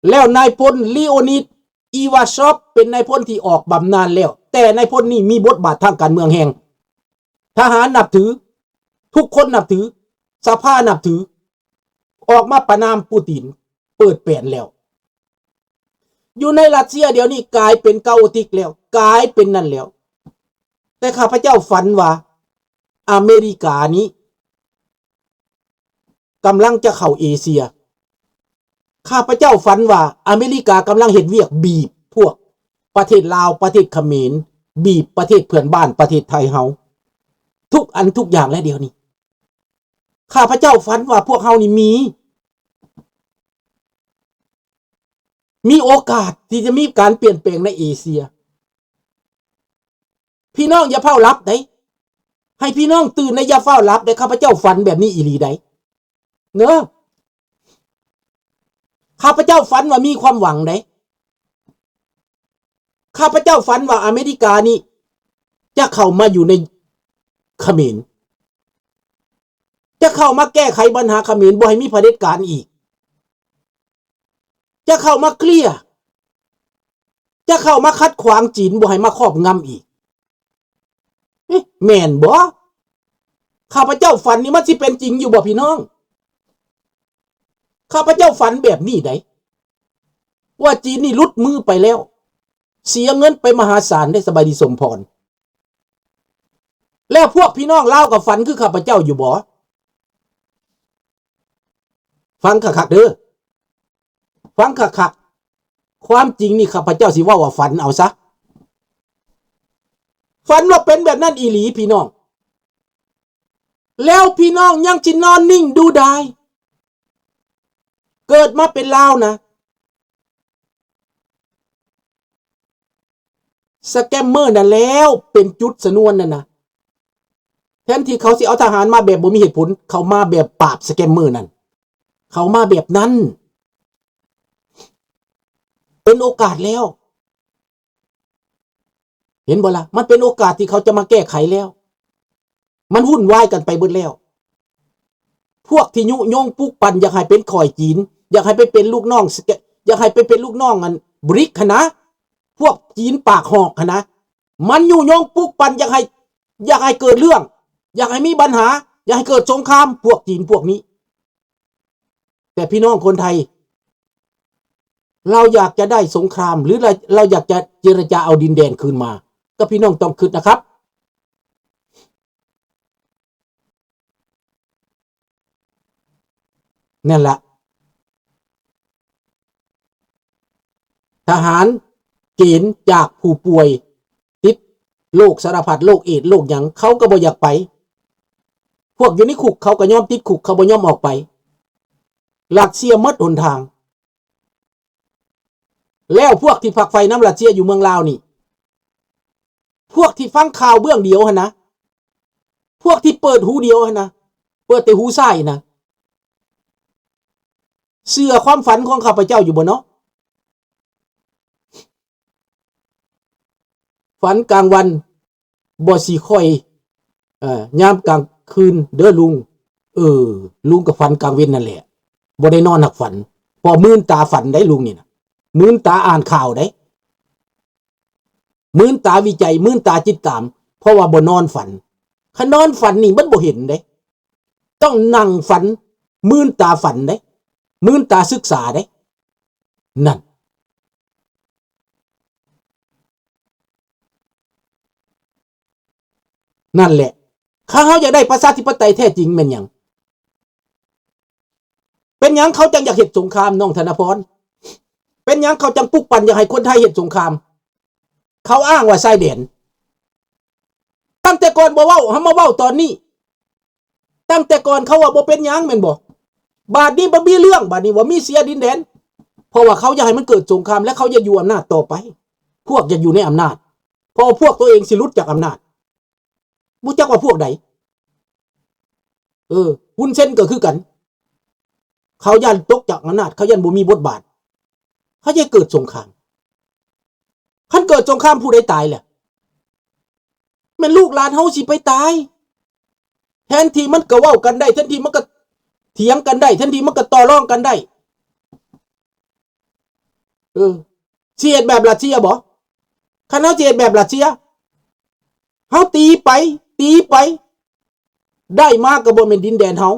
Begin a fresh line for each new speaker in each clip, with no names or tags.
แล้วนายพลลีโอนิดอีวาชอปเป็นนายพลที่ออกบำนาญแล้วแต่นายพลนี่มีบทบาททางการเมืองแห่งทหารนับถือทุกคนนับถือสภานับถือออกมาประนามปูตินเปิดเปลี่ยนแล้วอยู่ในรัสเซียเดี๋ยวนี้กลายเป็นเกาติกแล้วกลายเป็นนั่นแล้วแต่ข้าพเจ้าฝันว่าอเมริกานี้กำลังจะเข้าเอเชียข้าพเจ้าฝันว่าอเมริกากำลังเห็นเวียกบีบพวกประเทศลาวประเทศเขมรบีบประเทศเพื่อนบ้านประเทศไทยเฮาทุกอันทุกอย่างแล้วเดี๋ยวนี้ข้าพเจ้าฝันว่าพวกเฮานี่มีโอกาสที่จะมีการเปลี่ยนแปลงในเอเชียพี่น้องอย่าเฝ้ารับได้ให้พี่น้องตื่นในอย่าเฝ้ารับได้ข้าพเจ้าฝันแบบนี้อีหลีได้เนอะข้าพเจ้าฝันว่ามีความหวังได้ข้าพเจ้าฝันว่าอเมริกานี่จะเข้ามาอยู่ในเขมรจะเข้ามาแก้ไขปัญหาเขมรบ่ให้มีเผด็จการอีกจะเข้ามาเคลียร์จะเข้ามาคัดขวางจีนบ่ให้มาครอบงำอีกแม่นบ่ข้าพเจ้าฝันนี่มันสิเป็นจริงอยู่บ่พี่น้องข้าพเจ้าฝันแบบนี้ได้ว่าจีนนี่ลุดมือไปแล้วเสียเงินไปมหาศาลได้สบายดีสมพรแล้วพวกพี่น้องเล่ากับฝันคือข้าพเจ้าอยู่บ่ฟังคักๆเด้อฟังคักๆความจริงนี่ข้าพเจ้าสิว่าฝันเอาซะฝันว่าเป็นแบบนั้นอีหลีพี่น้องแล้วพี่น้องยังจินอนนิ่งดูได้เกิดมาเป็นลาวนะสแกมเมอร์นั่นแล้วเป็นจุดสนวนนั่นนะแทนที่เขาสิเอาทหารมาแบบบ่มีเหตุผลเขามาแบบปราบสแกมเมอร์นั่นเขามาแบบนั้นเป็นโอกาสแล้วเห็นบ่ล่ะมันเป็นโอกาสที่เขาจะมาแก้ไขแล้วมันวุ่นวายกันไปหมดแล้วพวกที่ยุยงปลุกปั่นอยากให้เป็นข่อยจีนอยากให้ไปเป็นลูกน้องอยากให้ไปเป็นลูกน้องอันบริกนะพวกจีนปากหอกนะมันยุยงปลุกปั่นอยากให้เกิดเรื่องอยากให้มีปัญหาอยากให้เกิดสงครามพวกจีนพวกนี้แต่พี่น้องคนไทยเราอยากจะได้สงครามหรือเราอยากจะเจรจาเอาดินแดนคืนมาก็พี่น้องต้องคิดนะครับนั่นแหละทหารเกณฑ์จากผู้ป่วยติดโรคสารพัดโรคเอดส์โรคหยังเขาก็บ่อยากไปพวกอยู่ในคุกเขาก็ยอมติดคุกเขาบ่ยอมออกไปรัสเซียหมดหนทางแล้วพวกที่ฝักใฝ่น้ำรัสเซียอยู่เมืองลาวนี่พวกที่ฟังข่าวเบื้องเดียวหั่นนะพวกที่เปิดหูเดียวหั่นนะเปิดแต่หูซ้ายนะเชื่อความฝันของข้าพเจ้าอยู่บ่เนาะฝันกลางวันบ่สิค่อยยามกลางคืนเด้อลุงลุงก็ฝันกลางเว้นนั่นแหละบ่ได้นอนหักฝันพอมื้นตาฝันได้ลุงนี่นะมื้นตาอ่านข่าวได้มื้นตาวิจัยมื้นตาจิตตามเพราะว่าบ่นอนฝันคันนอนฝันนี่มันบ่เห็นเด้ต้องนั่งฝันมื้นตาฝันเด้มื้นตาศึกษาเด้นั่นแหละข้าเขาอยากได้ประชาธิปไตยแท้จริงเป็นหยังเขาจังอยากเฮ็ดสงครามน้องธนพรเป็นหยังเขาจังปลุกปั่นอยากให้คนไทยเฮ็ดสงครามเขาอ้างว่าชายแดนตั้งแต่ก่อนบ่เว้าเฮามาเว้าตอนนี้ตั้งแต่ก่อนเขาว่าบ่เป็นหยังแม่นบ่บาดนี้บ่มีเรื่องบาดนี้ว่ามีเสียดินแดนเพราะว่าเขาอยากให้มันเกิดสงครามและเขาจะอยู่อำนาจต่อไปพวกจะอยู่ในอำนาจพอพวกตัวเองสิหลุดจากอำนาจบ่จักว่าพวกใดหุ้นเส้นก็คือกันเขาย่านตกจากอำนาจเขาย่านบ่มีบทบาทเขาจะเกิดสงครามคันเกิดสงครามผู้ใดตายแหละแม่นลูกหลานเฮาสิไปตายแทนที่มันก็เว้ากันได้แทนที่มันก็เถียงกันได้แทนที่มันก็ต่อรองกันได้ เสียดแบบรัสเซียบ่คันเฮาเสียดแบบรัสเซียเฮาตีไปได้มากก็บ่แม่นดินแดนเฮา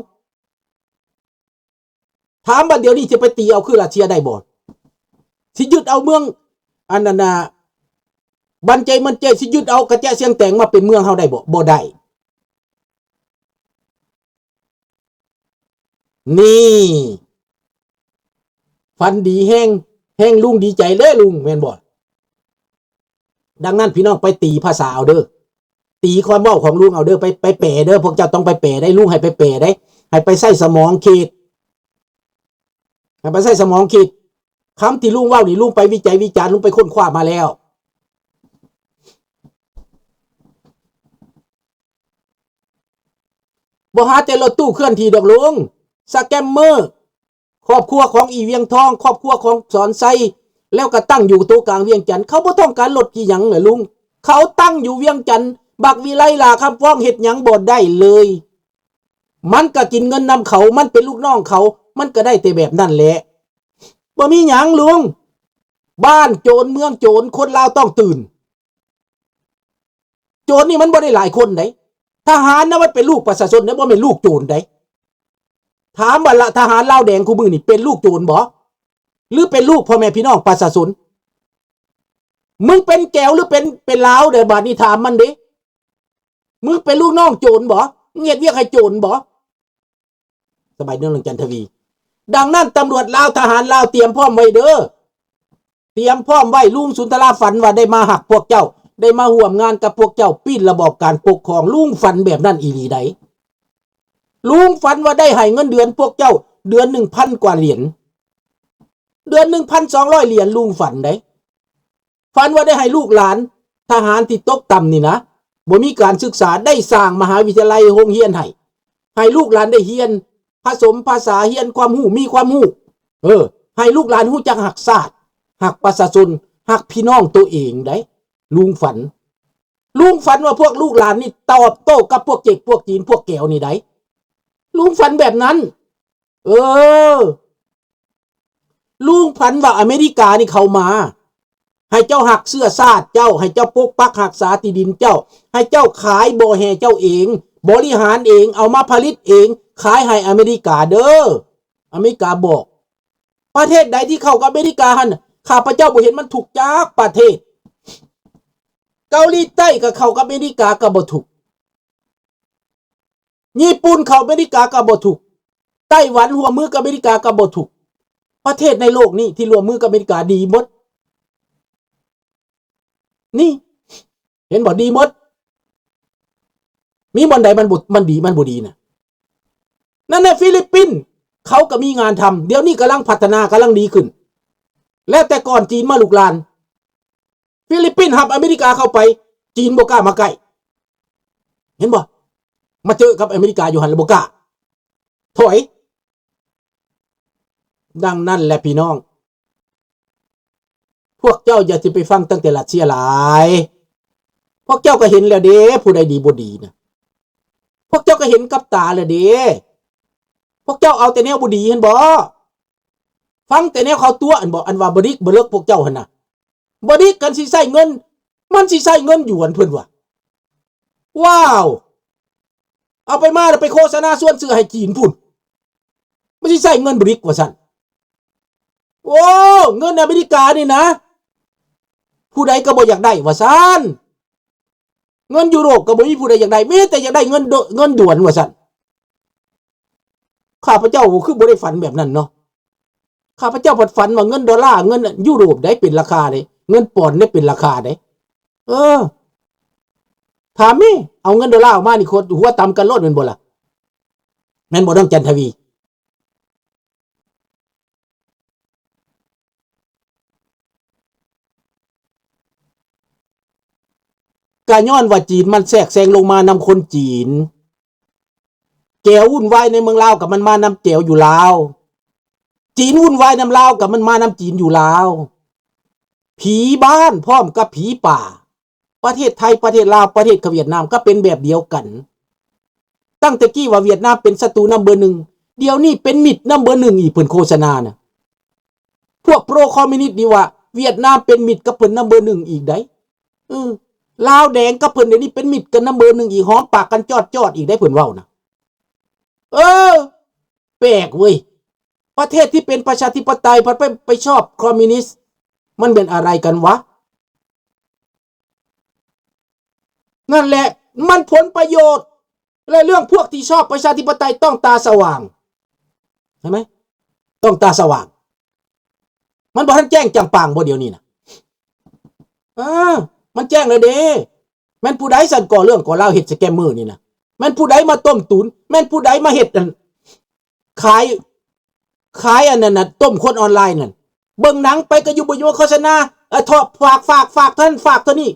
ถามว่าเดี๋ยวนี้จะไปตีเอาคือรัสเซียได้บ่สิยึดเอาเมืองอันนั้นน่ะบันใจมันใจสิยึดเอากระแจเสียงแตงมาเป็นเมืองเฮาได้บ่ได้นี่ฟันดีแห้งลุงดีใจเลยลุงแม่นบ่ดังนั้นพี่น้องไปตีภาษาเอาเด้อตีความเว้าของลุงเอาเด้อไปแปลเด้อพวกเจ้าต้องไปแปลได้ลุงให้ไปแปลได้ให้ไปใส่สมองคิดให้ไปใส่สมองคิดคำที่ลุงเว้านี่ลุงไปวิจัยวิจารณ์ลุงไปค้นคว้ามาแล้วบ่หาแต่รถตู้เคลื่อนที่ดอกลุงสแกมเมอร์ครอบครัวของอีเวียงทองครอบครัวของสอนไซแล้วก็ตั้งอยู่ตัวกลางเวียงจันทน์เขาบ่ต้องการรถกี่หยังเหรอลุงเขาตั้งอยู่เวียงจันทน์บักวิไลลาคำฟ้องเฮ็ดหยังบ่ได้เลยมันก็กินเงินนำเขามันเป็นลูกน้องเขามันก็ได้แต่แบบนั้นแหละบ่มีหยังลุงบ้านโจรเมืองโจรคนลาวต้องตื่นโจรนี่มันบ่ได้หลายคนไดทหารนะมันเป็นลูกประชาชนนะบ่แม่นลูกโจรไดถามว่าละทหารลาวแดงคู่มือนี่เป็นลูกโจรบ่หรือเป็นลูกพ่อแม่พี่น้องประชาชนมึงเป็นแก้วหรือเป็นลาวเด้อบาดนี้ถามมันเด้มึงเป็นลูกน้องโจรบ่เงียดเวียกให้โจรบ่สบายเรื่องจันทวีดังนั้นตำรวจลาวทหารลาวเตรียมพร้อมไว้เด้อเตรียมพร้อมไว้ลุงสุนทราฝันว่าได้มาหักพวกเจ้าได้มาร่วมงานกับพวกเจ้าปีนระบอบการปกครองลุงฝันแบบนั้นอีหลีใดลุงฝันว่าได้ให้เงินเดือนพวกเจ้าเดือน 1,000 กว่าเหรียญเดือน 1,200 เหรียญลุงฝันได้ฝันว่าได้ให้ลูกหลานทหารที่ตกต่ำนี่นะบ่มีการศึกษาได้สร้างมหาวิทยาลัยโรงเรียนให้ลูกหลานได้เรียนผสมภาษาเรียนความรู้มีความรู้ให้ลูกหลานรู้จักหักชาติหักประชาชนหักพี่น้องตัวเองได้ลุงฝันว่าพวกลูกหลานนี่ตอบโต้กับพวกเจ็กพวกจีนพวกแก้วนี่ได้ลุงฝันแบบนั้นลุงฝันว่าอเมริกานี่เขามาให้เจ้าหักเสื้อชาติเจ้าให้เจ้าปกปักหักษาที่ดินเจ้าให้เจ้าขายบ่แห่เจ้าเองบริหารเองเอามาผลิตเองขายให้อเมริกาเด้ออเมริกาบอกประเทศใดที่เข้ากับอเมริกาหั่นข้าพเจ้าบ่เห็นมันถูกจักประเทศเกาหลีใต้ก็เข้ากับอเมริกาก็บ่ถูกญี่ปุ่นเข้าอเมริกาก็บ่ถูกไต้หวันร่วมมือกับอเมริกาก็บ่ถูกประเทศในโลกนี้ที่ร่วมมือกับอเมริกาดีหมดนี่เห็นบ่ดีหมดมีบ่อนใดมันดีมันบ่ดีนะนั่นน่ะฟิลิปปินส์เขาก็มีงานทำเดี๋ยวนี้กำลังพัฒนากำลังดีขึ้นแล้วแต่ก่อนจีนมาลุกลานฟิลิปปินส์หับอเมริกาเข้าไปจีนบ่กล้ามาใกล้เห็นบ่มาเจอกับอเมริกาอยู่หันบ่กล้าถอยดังนั้นแหละพี่น้องพวกเจ้าอย่าสิไปฟังตั้งแต่รัสเซียหลายพวกเจ้าก็เห็นแล้วเด้ผู้ใดดีบ่ดีนะพวกเจ้าก็เห็นกับตาแล้วเด้พวกเจ้าเอาแต่แนวบ่ดีเห็นบ่ฟังแต่แนวเขาตัวอันบ่อันว่าบ่ดิกบ่เลิกพวกเจ้าหั่นน่ะบ่ดิกกันสิใช้เงินมันสิใช้เงินหยวนเพิ่นว่าว้าวเอาไปมาแล้วไปโฆษณาส่วนซื้อให้จีนพุ่นมันสิใช้เงินบ่ดิกว่าซั่นโอ้เงินอเมริกานี่นะผู้ใดก็บ่อยากได้ว่าซั่นเงินยุโรปก็บ่มีผู้ใดอยากได้มีแต่อยากได้เงินด่วนว่าซั่นข้าพเจ้าคือบ่ได้ฝันแบบนั้นเนาะข้าพเจ้าฝันว่าเงินดอลลาร์เงินยุโรปได้เป็นราคาได้เงินปอนด์ได้เป็นราคาได้ถามมี่เอาเงินดอลลาร์ออกมานี่คนหัวต่ำกันโลดแม่นบ่ล่ะแม่นบ่ต้องจันทวีกะย้อนว่าจีนมันแทรกแซงลงมานำคนจีนแก้ววุ่นวายในเมืองลาวกับมันมานำแก้วอยู่ลาวจีนวุ่นวายนำลาวกับมันมานำจีนอยู่ลาวผีบ้านพร้อมกับผีป่าประเทศไทยประเทศลาวประเทศเวียดนามก็เป็นแบบเดียวกันตั้งแต่กี้ว่าเวียดนามเป็นศัตรูนัมเบอร์ 1เดี๋ยวนี้เป็นมิตรนัมเบอร์ 1อีกเพิ่นโฆษณาน่ะ พวกโปรคอมมิวนิสต์นี่ว่าเวียดนามเป็นมิตรกับเพิ่นนัมเบอร์หนึ่งอีกได้ลาวแดงกับเพิ่นเดี๋ยวนี้เป็นมิตรกันนัมเบอร์หนึ่งอีกหอมปากกันจอดอีกได้เพิ่นเว้านะแปลกเว้ยประเทศที่เป็นประชาธิปไตยไปชอบคอมมิวนิสต์มันเป็นอะไรกันวะนั่นแหละมันผลประโยชน์และเรื่องพวกที่ชอบประชาธิปไตยต้องตาสว่างใช่ไหมต้องตาสว่างมันบอกท่านแจ้งจังปางบ่เดียวนี้นะมันแจ้งเลยเด้แม่นผู้ใดสั่นก่อเรื่องก่อเล่าเฮ็ดสแกมเมอร์นี่นะแม่นผู้ใดมาต้มตุนแม่นผู้ใดมาเฮ็ดขายอันนั้นน่ะต้มคนออนไลน์นั่นเบิ่งหนังไปก็อยู่บ่อยู่โฆษณาทอฝากท่านฝากเท่านี้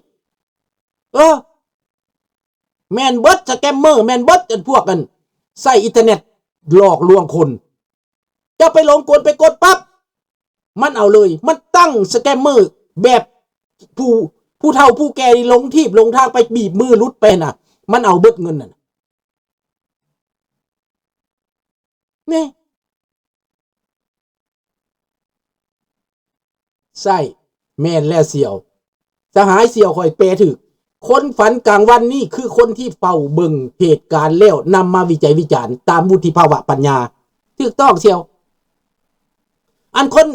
แม่นเบิดสแกมเมอร์แม่นเบิดกันพวกกันใส่อินเทอร์เน็ตหลอกลวงคนจะไปหลงกลไปกดปั๊บมันเอาเลยมันตั้งสแกมเมอร์แบบผู้เฒ่าผู้แก่ลงทีบลงทางไปบีบมือลุดไปน่ะมันเอาเบิดเงินน่ะนี่ใช่แม่นแล้วเสี่ยวสหายเสี่ยวคอยแปลถึกคนฝันกลางวันนี่คือคนที่เฝ้าเบิ่งเหตุการณ์แล้วนำมาวิจัยวิจารณ์ตามวุฒิภาวะปัญญาถูกต้องเสี่ยวอันคน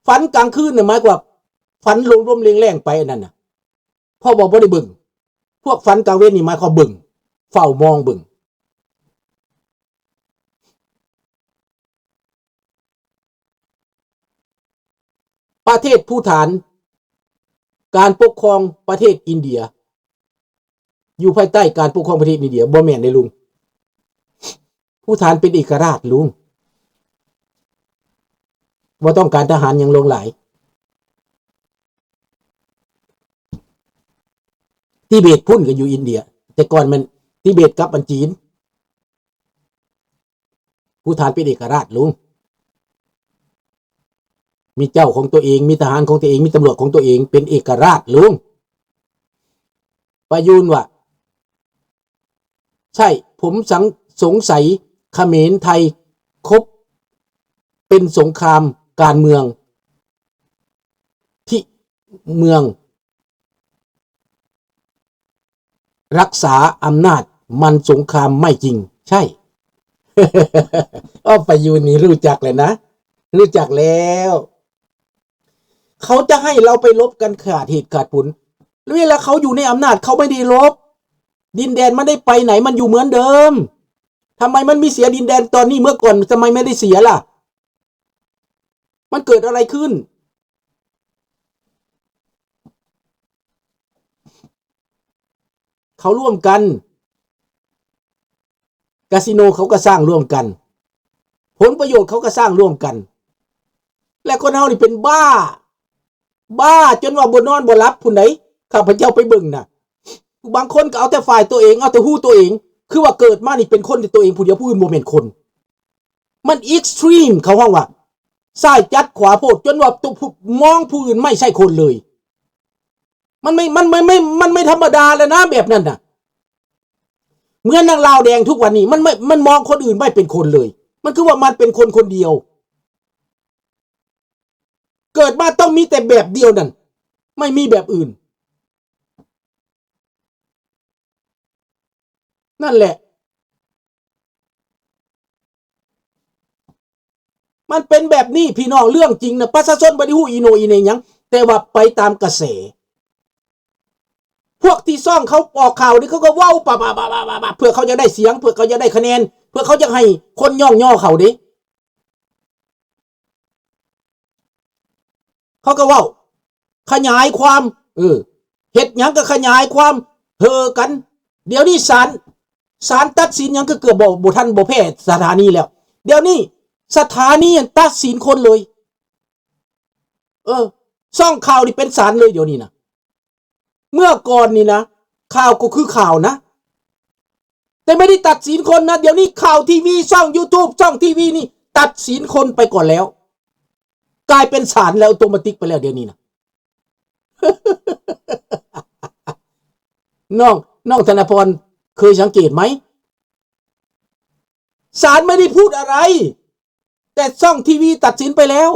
ฝันกลางคืนเนี่ยหมายกว่าฝันลมๆแรงๆไปนั่นน่ะพ่อบอกบ่ได้เบิ่งพวกฝันกลางเว้นนี่หมายความเบิ่งเฝ้ามองเบิ่งประเทศภูฏานการปกครองประเทศอินเดียอยู่ภายใต้การปกครองประเทศอินเดียบ่แม่นได้ลุงภูฏานเป็นเอกราชลุงบ่ต้องการทหารอย่างลงหลายทิเบตพุ่นก็อยู่อินเดียแต่ก่อนมันทิเบตกับอันจีนภูฏานเป็นเอกราชลุงมีเจ้าของตัวเองมีทหารของตัวเองมีตำรวจของตัวเองเป็นเอกราชลุงประยุนว่าใช่ผมสงสัยเขมรไทยคบเป็นสงครามการเมืองที่เมืองรักษาอำนาจมันสงครามไม่จริงใช่ ประยุนนี่รู้จักเลยนะรู้จักแล้วเขาจะให้เราไปลบกันขาดเหตุขาดผลเวลาเขาอยู่ในอำนาจเขาไม่ได้ลบดินแดนมันได้ไปไหนมันอยู่เหมือนเดิมทำไมมันมีเสียดินแดนตอนนี้เมื่อก่อนทำไมไม่ได้เสียล่ะมันเกิดอะไรขึ้นเขาร่วมกันคาสิโนเขาก็สร้างร่วมกันผลประโยชน์เขาก็สร้างร่วมกันและคนเฮานี่เป็นบ้าจนว่าบ่นอนบ่หลับผู้ใดข้าพเจ้าไปเบิ่งน่ะบางคนก็เอาแต่ฝ่ายตัวเองเอาแต่ฮู้ตัวเองคือว่าเกิดมานี่เป็นคนที่ตัวเองผู้เดียวผู้อื่นบ่แม่นคนมันเอ็กซ์ตรีมเขาว่าซ้ายจัดขวาโพดจนว่าตัวมองผู้อื่นไม่ใช่คนเลยมันไม่ธรรมดาแล้วนะแบบนั้นน่ะเหมือนนางลาวแดงทุกวันนี้มันมองคนอื่นไม่เป็นคนเลยมันคือว่ามันเป็นคนคนเดียวเกิดมาต้องมีแต่แบบเดียวนั่นไม่มีแบบอื่นนั่นแหละมันเป็นแบบนี้พี่น้องเรื่องจริงนะประชาชนบ่ได้ฮู้อีโนอีเหน่หยังแต่ว่าไปตามกระแสพวกที่ซ่องเขาออกข่าวนี่เขาก็เว้าปะเพื่อเขาจะได้เสียงเพื่อเขาจะได้คะแนนเพื่อเขาจะให้คนย่อเขาดิเขาก็เว้าขยายความเฮ็ดหยังก็ขยายความเฮอกันเดี๋ยวนี้ศาลตัดสินหยังก็เกือบบ่ทันบ่แพ้สถานีแล้วเดี๋ยวนี้สถานีตัดสินคนเลยซ่องข่าวนี่เป็นศาลเลยเดี๋ยวนี้นะเมื่อก่อนนี่นะข่าวก็คือข่าวนะแต่ไม่ได้ตัดสินคนนะเดี๋ยวนี้ข่าวทีวีช่อง YouTube ช่องทีวีนี่ตัดสินคนไปก่อนแล้วกลายเป็นศาลแล้วออโตเมติกไปแล้วเดี๋ยวนี้นะ น้องธนพรเคยสังเกตไหมศาลไม่ได้พูดอะไรแต่ช่องทีวีตัดสินไปแล้ว